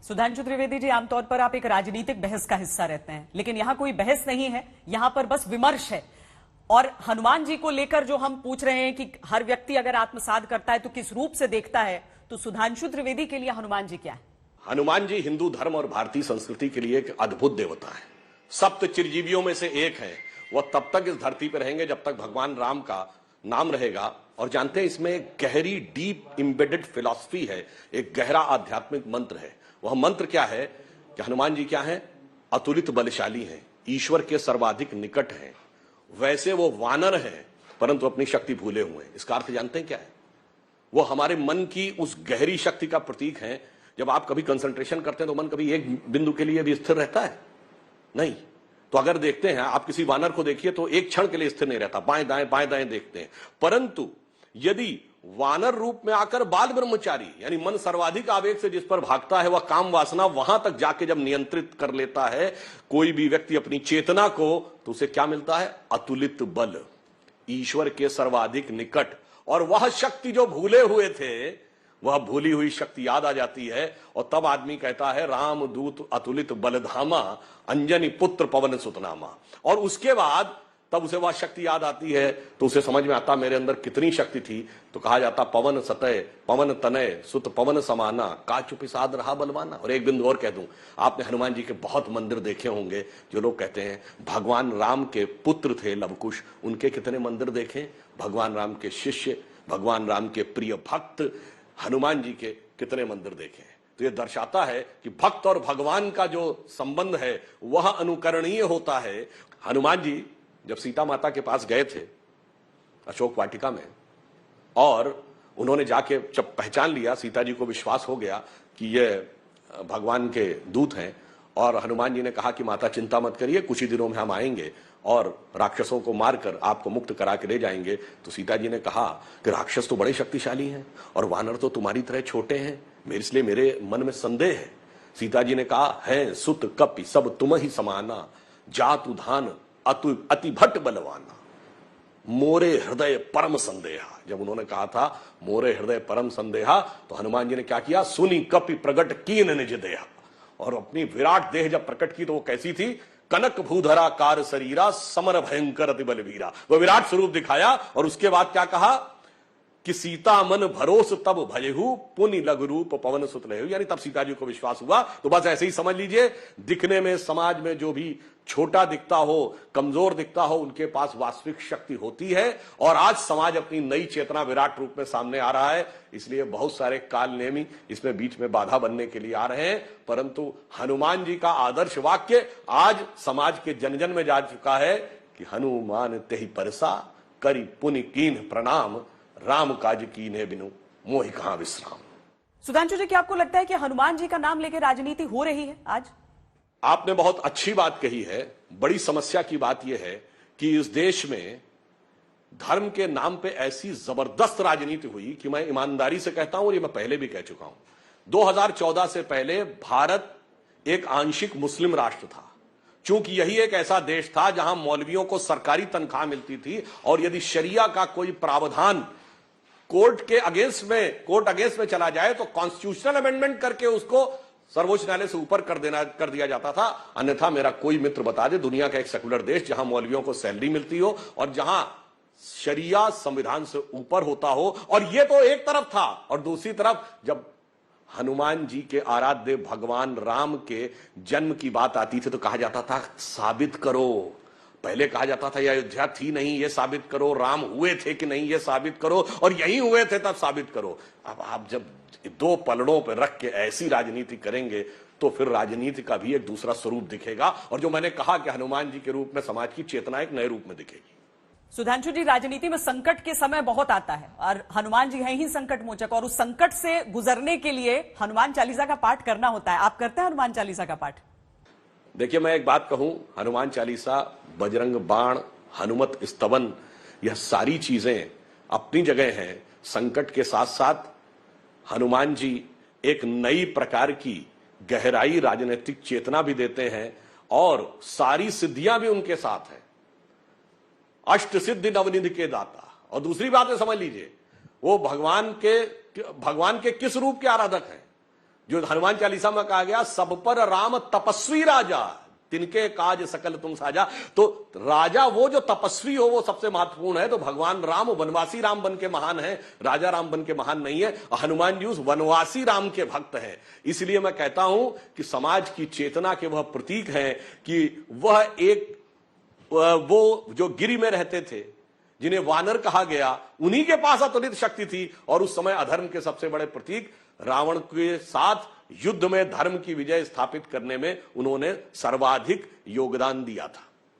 सुधांशु त्रिवेदी जी, आमतौर पर आप एक राजनीतिक बहस का हिस्सा रहते हैं, लेकिन यहां कोई बहस नहीं है, यहां पर बस विमर्श है। और हनुमान जी को लेकर जो हम पूछ रहे हैं कि हर व्यक्ति अगर आत्मसात करता है तो किस रूप से देखता है, तो सुधांशु त्रिवेदी के लिए हनुमान जी क्या है? हनुमान जी हिंदू धर्म और भारतीय संस्कृति के लिए एक अद्भुत देवता है। सप्त चिरजीवियों में से एक है। वह तब तक इस धरती पर रहेंगे जब तक भगवान राम का नाम रहेगा। और जानते हैं, इसमें एक गहरी डीप एम्बेडेड फिलॉसफी है, एक गहरा आध्यात्मिक मंत्र है। वह मंत्र क्या है कि हनुमान जी क्या है? अतुलित बलशाली हैं, ईश्वर के सर्वाधिक निकट हैं। वैसे वो वानर हैं, परंतु अपनी शक्ति भूले हुए हैं। इसका अर्थ जानते हैं क्या है? वो हमारे मन की उस गहरी शक्ति का प्रतीक है। जब आप कभी कंसंट्रेशन करते हैं तो मन कभी एक बिंदु के लिए भी स्थिर रहता है? नहीं। तो अगर देखते हैं, आप किसी वानर को देखिए तो एक क्षण के लिए स्थिर नहीं रहता, बाएं दाएं देखते हैं। परंतु यदि वानर रूप में आकर बाल ब्रह्मचारी, यानी मन सर्वाधिक आवेग से जिस पर भागता है, वह काम वासना वहां तक जाके जब नियंत्रित कर लेता है कोई भी व्यक्ति अपनी चेतना को, तो उसे क्या मिलता है? अतुलित बल, ईश्वर के सर्वाधिक निकट। और वह शक्ति जो भूले हुए थे, वह भूली हुई शक्ति याद आ जाती है। और तब आदमी कहता है, राम दूत अतुलित बलधामा, अंजनी पुत्र पवन सुतनामा। और उसके बाद तब उसे वह शक्ति याद आती है तो उसे समझ में आता मेरे अंदर कितनी शक्ति थी। तो कहा जाता, पवन सतय पवन तनय सुत पवन समाना, काचु पिसाद रहा बलवाना। और एक बिंदु और कह दूं, आपने हनुमान जी के बहुत मंदिर देखे होंगे। जो लोग कहते हैं भगवान राम के पुत्र थे लवकुश, उनके कितने मंदिर देखे? भगवान राम के शिष्य, भगवान राम के प्रिय भक्त हनुमान जी के कितने मंदिर देखे? तो यह दर्शाता है कि भक्त और भगवान का जो संबंध है वह अनुकरणीय होता है। हनुमान जी जब सीता माता के पास गए थे अशोक वाटिका में, और उन्होंने जाके जब पहचान लिया, सीता जी को विश्वास हो गया कि ये भगवान के दूत हैं, और हनुमान जी ने कहा कि माता चिंता मत करिए, कुछ ही दिनों में हम आएंगे और राक्षसों को मारकर आपको मुक्त करा के ले जाएंगे। तो सीता जी ने कहा कि राक्षस तो बड़े शक्तिशाली हैं और वानर तो तुम्हारी तरह छोटे हैं, इसलिए मेरे मन में संदेह है। सीता जी ने कहा, है सुत कपि सब तुम ही समाना, जातु धान अति भट्ट बलवाना, मोरे हृदय परम संदेहा। जब उन्होंने कहा था मोरे हृदय परम संदेहा, तो हनुमान जी ने क्या किया? सुनी कपि प्रगट कीन निज देहा। और अपनी विराट देह जब प्रकट की तो वो कैसी थी? कनक भूधरा कार शरीरा, समर भयंकर अति बलवीरा। वो विराट स्वरूप दिखाया। और उसके बाद क्या कहा कि सीता मन भरोस तब भयहु, पुनि लघु रूप पवन सुत लहु। यानी तब सीता जी को विश्वास हुआ। तो बस ऐसे ही समझ लीजिए, दिखने में समाज में जो भी छोटा दिखता हो, कमजोर दिखता हो, उनके पास वास्तविक शक्ति होती है। और आज समाज अपनी नई चेतना विराट रूप में सामने आ रहा है। इसलिए बहुत सारे काल नेमी इसमें बीच में बाधा बनने के लिए आ रहे हैं, परंतु हनुमान जी का आदर्श वाक्य आज समाज के जन जन में जा चुका है कि हनुमान तेहि परसा, करि पुनि कीन्ह प्रणाम, राम काज कीन्हे बिनु मोहि कहां विश्राम। सुधांशु जी, क्या आपको लगता है कि हनुमान जी का नाम लेकर राजनीति हो रही है आज? आपने बहुत अच्छी बात कही है। बड़ी समस्या की बात यह है कि इस देश में धर्म के नाम पे ऐसी जबरदस्त राजनीति हुई कि मैं ईमानदारी से कहता हूं, और ये मैं पहले भी कह चुका हूं, 2014 से पहले भारत एक आंशिक मुस्लिम राष्ट्र था। चूंकि यही एक ऐसा देश था जहां मौलवियों को सरकारी तनख्वाह मिलती थी, और यदि शरिया का कोई प्रावधान कोर्ट अगेंस्ट में चला जाए तो कॉन्स्टिट्यूशनल अमेंडमेंट करके उसको सर्वोच्च न्यायालय से ऊपर कर दिया जाता था। अन्यथा मेरा कोई मित्र बता दे दुनिया का एक सेकुलर देश जहां मौलवियों को सैलरी मिलती हो और जहां शरिया संविधान से ऊपर होता हो। और यह तो एक तरफ था, और दूसरी तरफ जब हनुमान जी के आराध्य भगवान राम के जन्म की बात आती थी तो कहा जाता था साबित करो। पहले कहा जाता था यह अयोध्या थी नहीं, यह साबित करो, राम हुए थे कि नहीं, यह साबित करो, और यही हुए थे तब साबित करो। अब आप जब दो पलड़ों पर रख के ऐसी राजनीति करेंगे तो फिर राजनीति का भी एक दूसरा स्वरूप दिखेगा। और जो मैंने कहा कि हनुमान जी के रूप में समाज की चेतना एक नए रूप में दिखेगी। सुधांशु जी, राजनीति में संकट के समय बहुत आता है और हनुमान जी हैं ही संकट मोचक, और उस संकट से गुजरने के लिए हनुमान चालीसा का पाठ करना होता है। आप करते हैं हनुमान चालीसा का पाठ? देखिए, मैं एक बात कहूं, हनुमान चालीसा, बजरंग बाण, हनुमत स्तवन, यह सारी चीजें अपनी जगह हैं। संकट के साथ साथ हनुमान जी एक नई प्रकार की गहराई राजनीतिक चेतना भी देते हैं, और सारी सिद्धियां भी उनके साथ हैं। अष्ट सिद्धि नवनिधि के दाता। और दूसरी बात है, समझ लीजिए, वो भगवान के किस रूप के आराधक हैं? जो हनुमान चालीसा में कहा गया, सब पर राम तपस्वी राजा, तिनके काज सकल तुम साजा। तो राजा वो जो तपस्वी हो वो सबसे महत्वपूर्ण है। तो भगवान राम वनवासी राम बन के महान है, राजा राम बन के महान नहीं है। हनुमान जी उस वनवासी राम के भक्त हैं। इसलिए मैं कहता हूं कि समाज की चेतना के वह प्रतीक हैं कि वह एक वो जो गिरि में रहते थे, जिन्हें वानर कहा गया, उन्हीं के पास अतुलित शक्ति थी। और उस समय अधर्म के सबसे बड़े प्रतीक रावण के साथ युद्ध में धर्म की विजय स्थापित करने में उन्होंने सर्वाधिक योगदान दिया था।